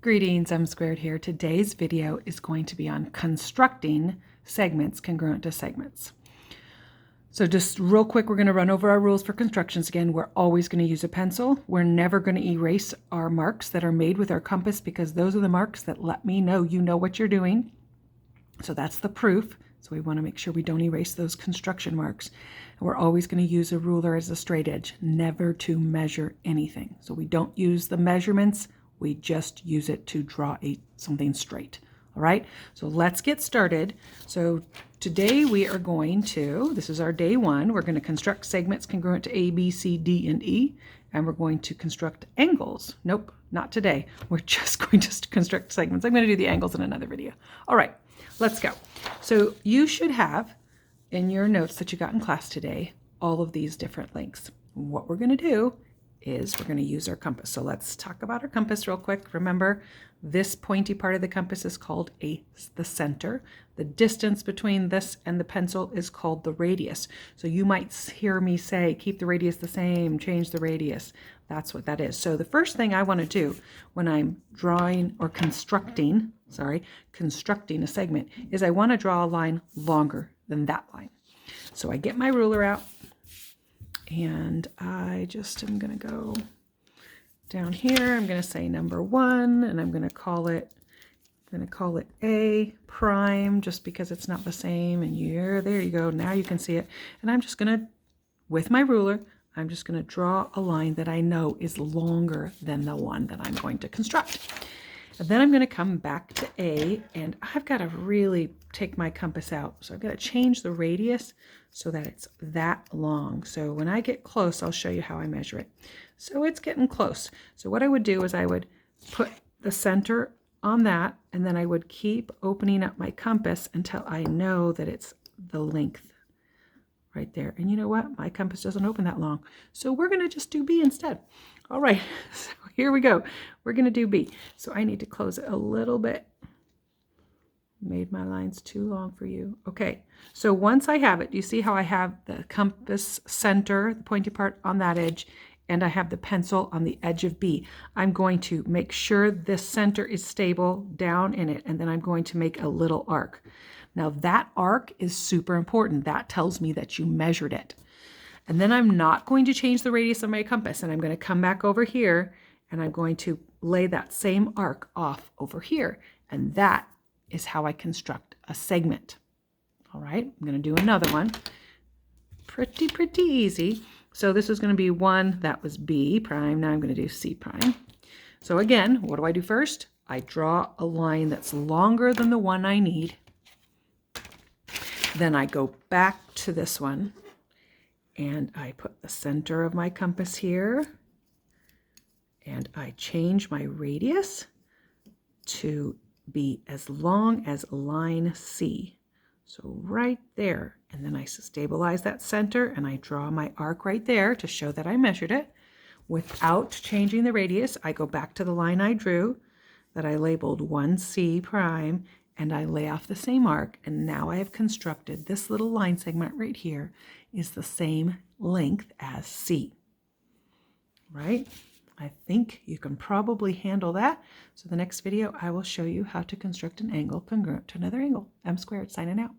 Greetings, M Squared here. Today's video is going to be on constructing segments congruent to segments. So just real quick, we're going to run over our rules for constructions again. We're always going to use a pencil. We're never going to erase our marks that are made with our compass because those are the marks that let me know you know what you're doing. So that's the proof. So we want to make sure we don't erase those construction marks. And we're always going to use a ruler as a straight edge, never to measure anything. So we don't use the measurements. We just use it to draw something straight. All right, so let's get started. So today we are going to, this is our day one, we're going to construct segments congruent to A, B, C, D, and E, and we're going to construct angles. Nope, not today. We're just going to construct segments. I'm going to do the angles in another video. All right, let's go. So you should have in your notes that you got in class today all of these different lengths. What we're going to do is we're going to use our compass. So let's talk about our compass real quick. Remember, this pointy part of the compass is called the center. The distance between this and the pencil is called the radius. So you might hear me say, keep the radius the same, change the radius. That's what that is. So the first thing I want to do when I'm drawing or constructing a segment is I want to draw a line longer than that line. So I get my ruler out. And I just am going to go down here. I'm going to say number 1, and I'm going to call it A prime, just because it's not the same. And there you go. Now you can see it. And I'm just going to, with my ruler, I'm just going to draw a line that I know is longer than the one that I'm going to construct. And then I'm going to come back to A, and I've got to really take my compass out. So I've got to change the radius so that it's that long. So when I get close, I'll show you how I measure it. So it's getting close. So what I would do is I would put the center on that, and then I would keep opening up my compass until I know that it's the length right there. And you know what? My compass doesn't open that long. So we're going to just do B instead. All right, so here we go. We're going to do B. So I need to close it a little bit. Made my lines too long for you. Okay, so once I have it, you see how I have the compass center, the pointy part on that edge, and I have the pencil on the edge of B. I'm going to make sure this center is stable down in it, and then I'm going to make a little arc. Now that arc is super important. That tells me that you measured it. And then I'm not going to change the radius of my compass, and I'm going to come back over here, and I'm going to lay that same arc off over here. And that is how I construct a segment. All right, I'm going to do another one. Pretty easy. So this is going to be 1, that was B prime. Now I'm going to do C prime. So again, what do I do first? I draw a line that's longer than the one I need. Then I go back to this one, and I put the center of my compass here, and I change my radius to be as long as line C. So right there, and then I stabilize that center, and I draw my arc right there to show that I measured it. Without changing the radius, I go back to the line I drew that I labeled 1C prime, and I lay off the same arc, and now I have constructed this little line segment right here is the same length as C, right? I think you can probably handle that. So the next video, I will show you how to construct an angle congruent to another angle. M Squared signing out.